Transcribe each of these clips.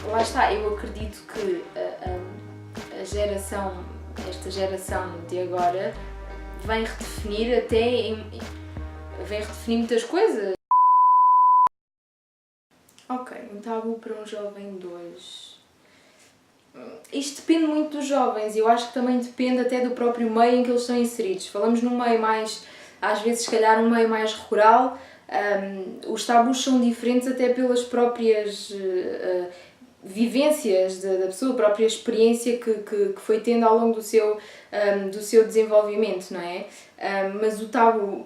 Lá está, eu acredito que esta geração de agora vem redefinir vem redefinir muitas coisas. Ok, um tabu para um jovem de hoje. Isto depende muito dos jovens, eu acho que também depende até do próprio meio em que eles estão inseridos. Falamos num meio mais, às vezes se calhar um meio mais rural, os tabus são diferentes até pelas próprias vivências da pessoa, a própria experiência que foi tendo ao longo do seu desenvolvimento, não é? Mas o tabu,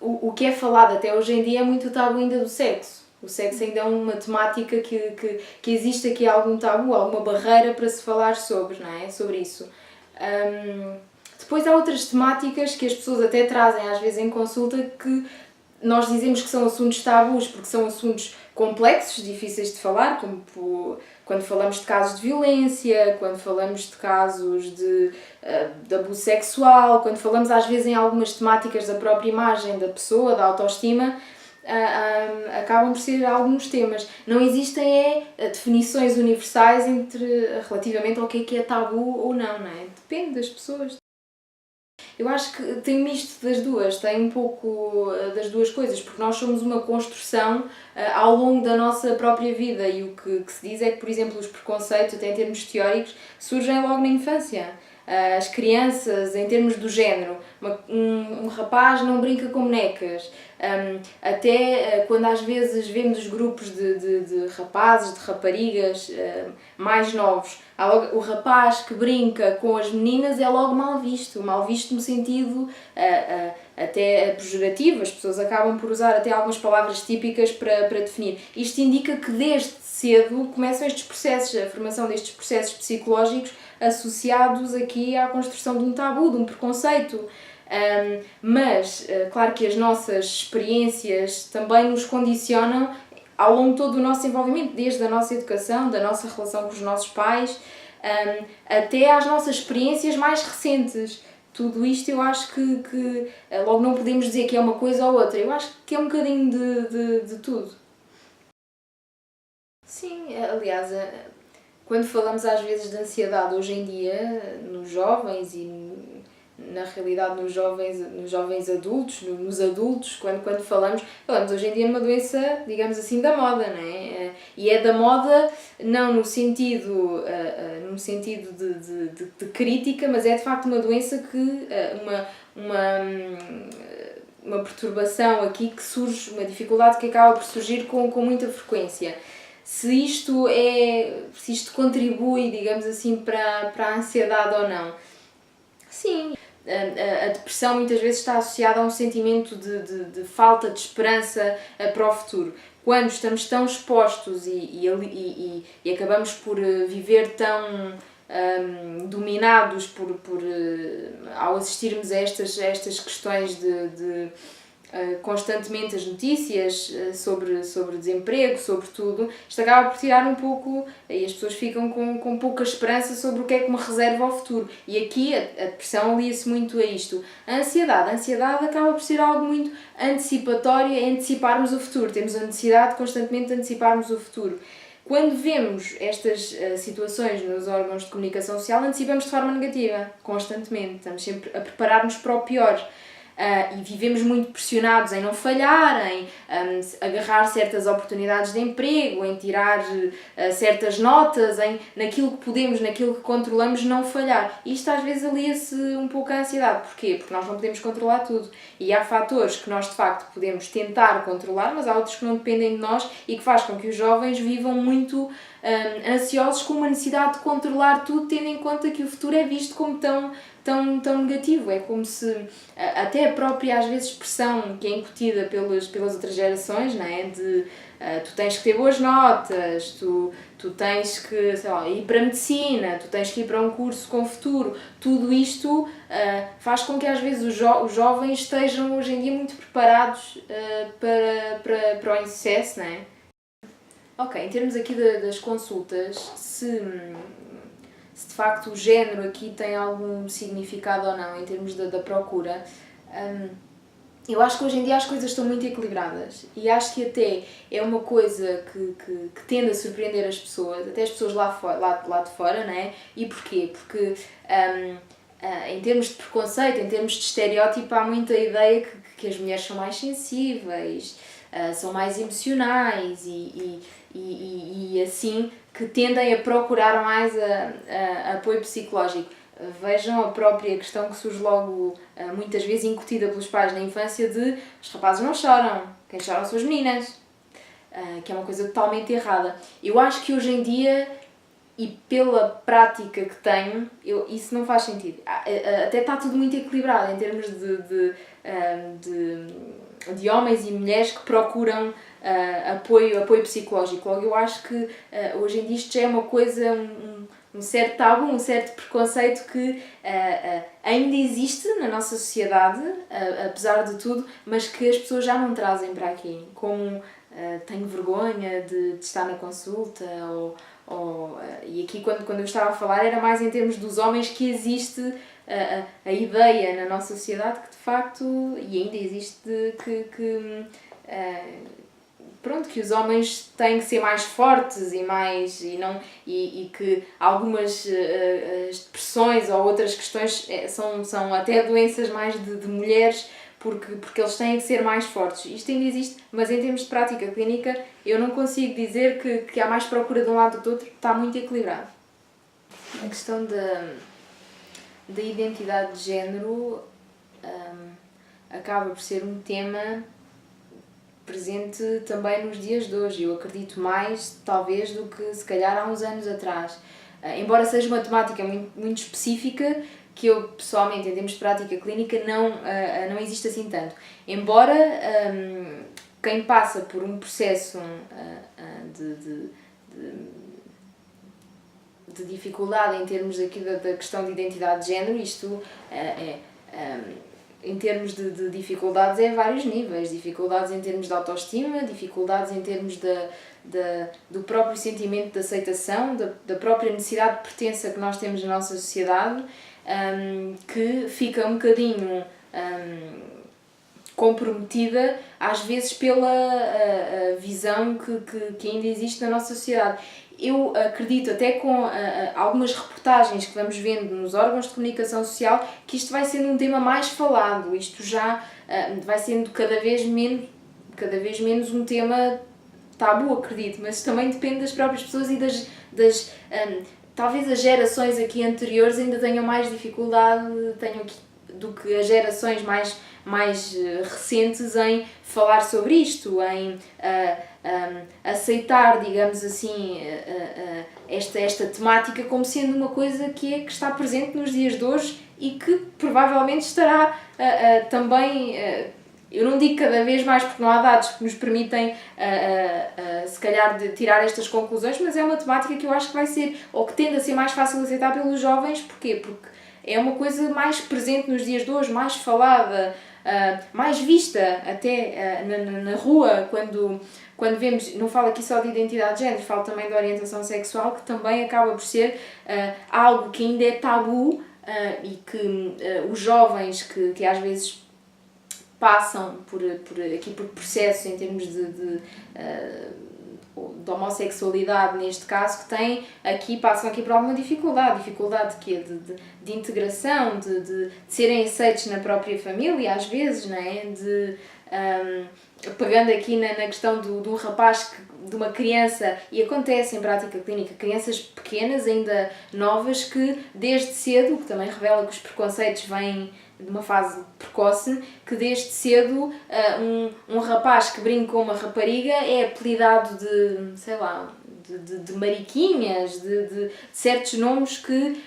o que é falado até hoje em dia é muito o tabu ainda do sexo. O sexo ainda é uma temática que existe aqui algum tabu, alguma barreira para se falar sobre, não é? Sobre isso. Depois há outras temáticas que as pessoas até trazem às vezes em consulta que nós dizemos que são assuntos tabus porque são assuntos complexos, difíceis de falar, como quando falamos de casos de violência, quando falamos de casos de abuso sexual, quando falamos às vezes em algumas temáticas da própria imagem da pessoa, da autoestima, acabam por ser alguns temas. Não existem definições universais relativamente ao que é tabu ou não, não é? Depende das pessoas. Eu acho que tem um misto das duas, tem um pouco das duas coisas, porque nós somos uma construção ao longo da nossa própria vida e o que se diz é que, por exemplo, os preconceitos, até em termos teóricos, surgem logo na infância. As crianças, em termos do género, um rapaz não brinca com bonecas. Até quando às vezes vemos os grupos de rapazes, de raparigas mais novos, há logo, o rapaz que brinca com as meninas é logo mal visto no sentido até pejorativo, as pessoas acabam por usar até algumas palavras típicas para definir. Isto indica que desde cedo começam estes processos, a formação destes processos psicológicos associados aqui à construção de um tabu, de um preconceito. Mas, claro que as nossas experiências também nos condicionam ao longo de todo o nosso envolvimento, desde a nossa educação, da nossa relação com os nossos pais, até às nossas experiências mais recentes. Tudo isto eu acho que logo não podemos dizer que é uma coisa ou outra, eu acho que é um bocadinho de tudo. Sim, aliás, quando falamos às vezes de ansiedade hoje em dia, nos jovens e na realidade nos jovens adultos, nos adultos, quando falamos hoje em dia numa doença, digamos assim, da moda, não é? E é da moda não no sentido, de crítica, mas é de facto uma doença que, uma perturbação aqui que surge, uma dificuldade que acaba por surgir com muita frequência. Se isto contribui, digamos assim, para a ansiedade ou não. Sim, a depressão muitas vezes está associada a um sentimento de falta de esperança para o futuro. Quando estamos tão expostos e acabamos por viver tão dominados ao assistirmos a estas questões de constantemente as notícias sobre desemprego, sobre tudo, isto acaba por tirar um pouco e as pessoas ficam com pouca esperança sobre o que é que me reserva ao futuro. E aqui a depressão alia-se muito a isto. A ansiedade acaba por ser algo muito antecipatório, é anteciparmos o futuro. Temos a necessidade de constantemente anteciparmos o futuro. Quando vemos estas situações nos órgãos de comunicação social, antecipamos de forma negativa, constantemente. Estamos sempre a preparar-nos para o pior. E vivemos muito pressionados em não falhar, em agarrar certas oportunidades de emprego, em tirar certas notas, naquilo que podemos, naquilo que controlamos, não falhar. Isto às vezes alia-se um pouco à ansiedade. Porquê? Porque nós não podemos controlar tudo. E há fatores que nós de facto podemos tentar controlar, mas há outros que não dependem de nós e que faz com que os jovens vivam muito ansiosos com uma necessidade de controlar tudo, tendo em conta que o futuro é visto como tão negativo. É como se até a própria às vezes expressão que é incutida pelas outras gerações, não é? Tu tens que ter boas notas, tu tens que, sei lá, ir para a medicina, tu tens que ir para um curso com futuro. Tudo isto faz com que às vezes os jovens estejam hoje em dia muito preparados para o insucesso, não é? Ok, em termos aqui das consultas, se de facto o género aqui tem algum significado ou não em termos da procura, eu acho que hoje em dia as coisas estão muito equilibradas e acho que até é uma coisa que tende a surpreender as pessoas, até as pessoas lá de fora, não é? E porquê? Porque em termos de preconceito, em termos de estereótipo, há muita ideia que as mulheres são mais sensíveis, são mais emocionais e assim, que tendem a procurar mais apoio psicológico. Vejam a própria questão que surge logo, muitas vezes incutida pelos pais na infância, de os rapazes não choram, quem choram são as meninas, que é uma coisa totalmente errada. Eu acho que hoje em dia, e pela prática que tenho, isso não faz sentido. Até está tudo muito equilibrado em termos de homens e mulheres que procuram apoio psicológico. Logo, eu acho que hoje em dia isto já é uma coisa, um certo tabu, um certo preconceito que ainda existe na nossa sociedade, apesar de tudo, mas que as pessoas já não trazem para aqui, como tenho vergonha de estar na consulta, e aqui quando eu estava a falar era mais em termos dos homens, que existe a ideia na nossa sociedade que de facto, e ainda existe, que os homens têm que ser mais fortes e que algumas depressões ou outras questões são até doenças mais de mulheres, porque eles têm que ser mais fortes. Isto ainda existe, mas em termos de prática clínica eu não consigo dizer que há mais procura de um lado do que do outro, está muito equilibrado. A questão da identidade de género acaba por ser um tema presente também nos dias de hoje. Eu acredito mais, talvez, do que se calhar há uns anos atrás. Embora seja uma temática muito específica, que eu pessoalmente, em termos de prática clínica, não existe assim tanto. Embora quem passa por um processo de dificuldade em termos aqui da questão de identidade de género, isto em termos de dificuldades é a vários níveis, dificuldades em termos de autoestima, dificuldades em termos do próprio sentimento de aceitação, da própria necessidade de pertença que nós temos na nossa sociedade, que fica um bocadinho comprometida às vezes pela visão que ainda existe na nossa sociedade. Eu acredito, até com algumas reportagens que vamos vendo nos órgãos de comunicação social, que isto vai sendo um tema mais falado, isto já vai sendo cada vez menos um tema tabu, acredito, mas também depende das próprias pessoas e talvez as gerações aqui anteriores ainda tenham mais dificuldade do que as gerações mais recentes em falar sobre isto, em aceitar, digamos assim, esta temática como sendo uma coisa que está presente nos dias de hoje e que provavelmente estará também, eu não digo cada vez mais porque não há dados que nos permitem se calhar de tirar estas conclusões, mas é uma temática que eu acho que vai ser, ou que tende a ser mais fácil de aceitar pelos jovens. Porquê? Porque é uma coisa mais presente nos dias de hoje, mais falada, mais vista até na rua, quando vemos, não falo aqui só de identidade de género, falo também de orientação sexual, que também acaba por ser algo que ainda é tabu e que os jovens que às vezes passam por processos em termos de homossexualidade, neste caso, que passam aqui por alguma dificuldade de integração, de serem aceitos na própria família, às vezes, não é? Pegando aqui na questão de um rapaz, de uma criança, e acontece em prática clínica, crianças pequenas, ainda novas, que desde cedo, que também revela que os preconceitos vêm de uma fase precoce, que desde cedo um rapaz que brinca com uma rapariga é apelidado de, sei lá, de mariquinhas, de certos nomes que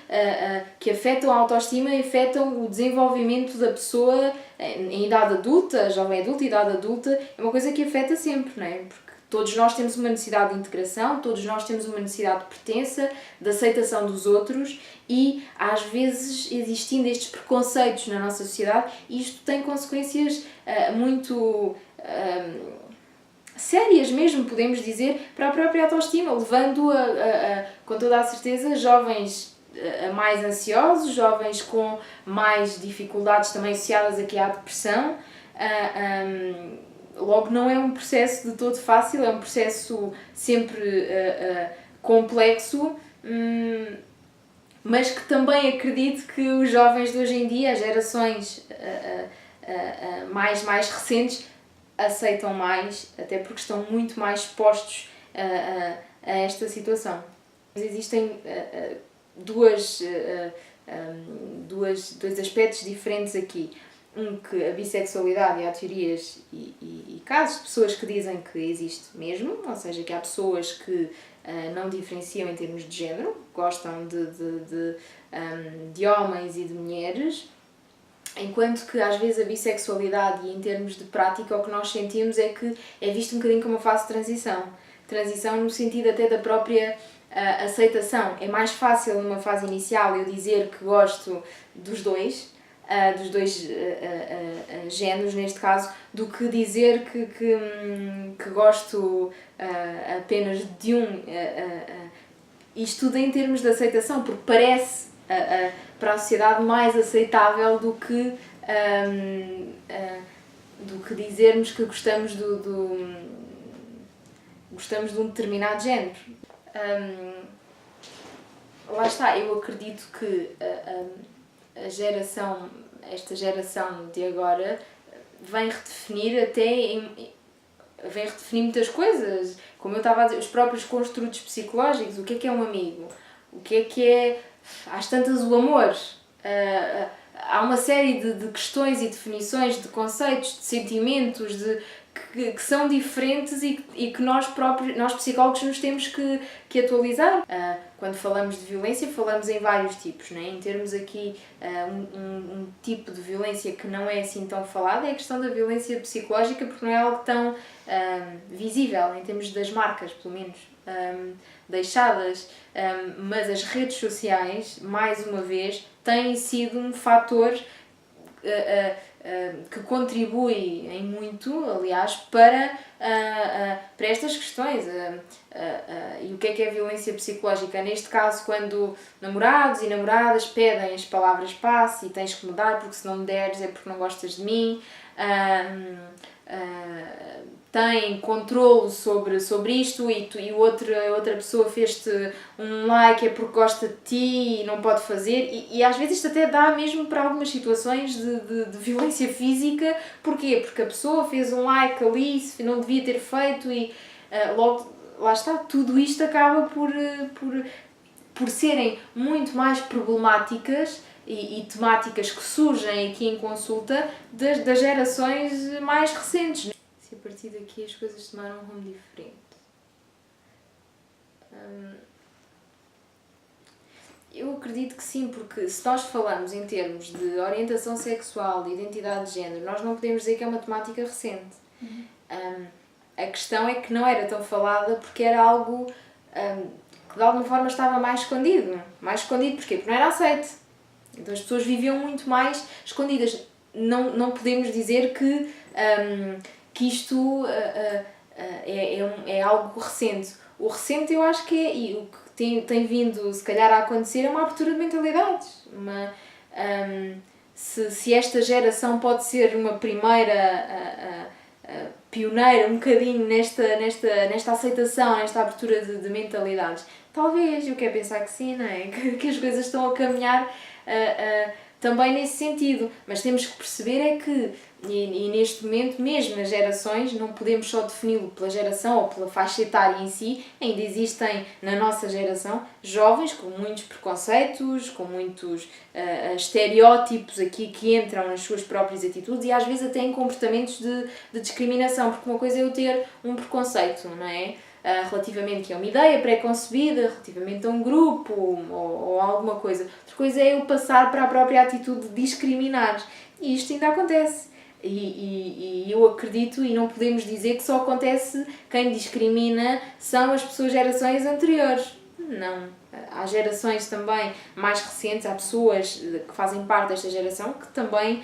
afetam a autoestima e afetam o desenvolvimento da pessoa em idade adulta, jovem adulta, idade adulta. É uma coisa que afeta sempre, não é? Porque todos nós temos uma necessidade de integração, todos nós temos uma necessidade de pertença, de aceitação dos outros, e às vezes existindo estes preconceitos na nossa sociedade, isto tem consequências muito sérias mesmo, podemos dizer, para a própria autoestima, levando com toda a certeza, jovens mais ansiosos, jovens com mais dificuldades também associadas aqui à depressão, Logo, não é um processo de todo fácil, é um processo sempre complexo, mas que também acredito que os jovens de hoje em dia, as gerações mais recentes, aceitam mais, até porque estão muito mais expostos a esta situação. Existem dois aspectos diferentes aqui. Que a bissexualidade, e há teorias e casos de pessoas que dizem que existe mesmo, ou seja, que há pessoas que não diferenciam em termos de género, gostam de homens e de mulheres, enquanto que às vezes a bissexualidade, e em termos de prática, o que nós sentimos é que é visto um bocadinho como uma fase de transição. Transição no sentido até da própria aceitação. É mais fácil numa fase inicial eu dizer que gosto dos dois géneros neste caso, do que dizer que gosto apenas de um. Isto tudo em termos de aceitação, porque parece para a sociedade mais aceitável do que dizermos que gostamos gostamos de um determinado género. Lá está, eu acredito que esta geração de agora vem redefinir vem redefinir muitas coisas, como eu estava a dizer, os próprios construtos psicológicos, o que é um amigo, o que é às tantas o amor. Há uma série de questões e definições, de conceitos, de sentimentos, que são diferentes e que nós próprios, nós psicólogos, nos temos que atualizar. Quando falamos de violência, falamos em vários tipos, não é? Em termos aqui, um tipo de violência que não é assim tão falado é a questão da violência psicológica, porque não é algo tão visível, em termos das marcas, pelo menos, deixadas. Mas as redes sociais, mais uma vez, têm sido um fator que contribui em muito, aliás, para estas questões. E o que é violência psicológica? Neste caso, quando namorados e namoradas pedem as palavras passe e tens que mudar porque se não me deres é porque não gostas de mim, têm controle sobre isto e outra pessoa fez-te um like é porque gosta de ti e não pode fazer, e às vezes isto até dá mesmo para algumas situações de violência física. Porquê? Porque a pessoa fez um like ali, não devia ter feito, e logo, lá está, tudo isto acaba por serem muito mais problemáticas e temáticas que surgem aqui em consulta das gerações mais recentes. Se a partir daqui as coisas tomaram um rumo diferente. Eu acredito que sim, porque se nós falamos em termos de orientação sexual, de identidade de género, nós não podemos dizer que é uma temática recente. A questão é que não era tão falada porque era algo que de alguma forma estava mais escondido. Mais escondido porquê? Porque não era aceito. Então as pessoas viviam muito mais escondidas. Não podemos dizer que isto é algo recente. O recente eu acho que é, e o que tem vindo se calhar a acontecer, é uma abertura de mentalidades. Se esta geração pode ser uma primeira pioneira um bocadinho nesta aceitação, nesta abertura de mentalidades, talvez, eu quero pensar que sim, não é? Que as coisas estão a caminhar também nesse sentido, mas temos que perceber é que, e neste momento, mesmo nas gerações, não podemos só defini-lo pela geração ou pela faixa etária em si, ainda existem na nossa geração jovens com muitos preconceitos, com muitos estereótipos aqui que entram nas suas próprias atitudes e às vezes até em comportamentos de discriminação, porque uma coisa é eu ter um preconceito, não é? Relativamente a uma ideia pré-concebida, relativamente a um grupo ou alguma coisa. Outra coisa é eu passar para a própria atitude de discriminar. E isto ainda acontece. E eu acredito, e não podemos dizer que só acontece quem discrimina são as pessoas gerações anteriores. Não. Há gerações também mais recentes, há pessoas que fazem parte desta geração que também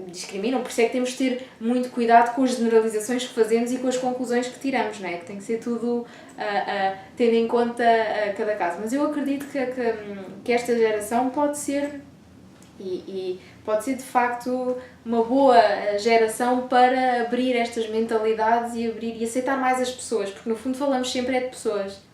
discriminam. Por isso é que temos de ter muito cuidado com as generalizações que fazemos e com as conclusões que tiramos, não é? Que tem que ser tudo tendo em conta cada caso. Mas eu acredito que esta geração pode ser E pode ser de facto uma boa geração para abrir estas mentalidades e abrir e aceitar mais as pessoas, porque no fundo falamos sempre é de pessoas.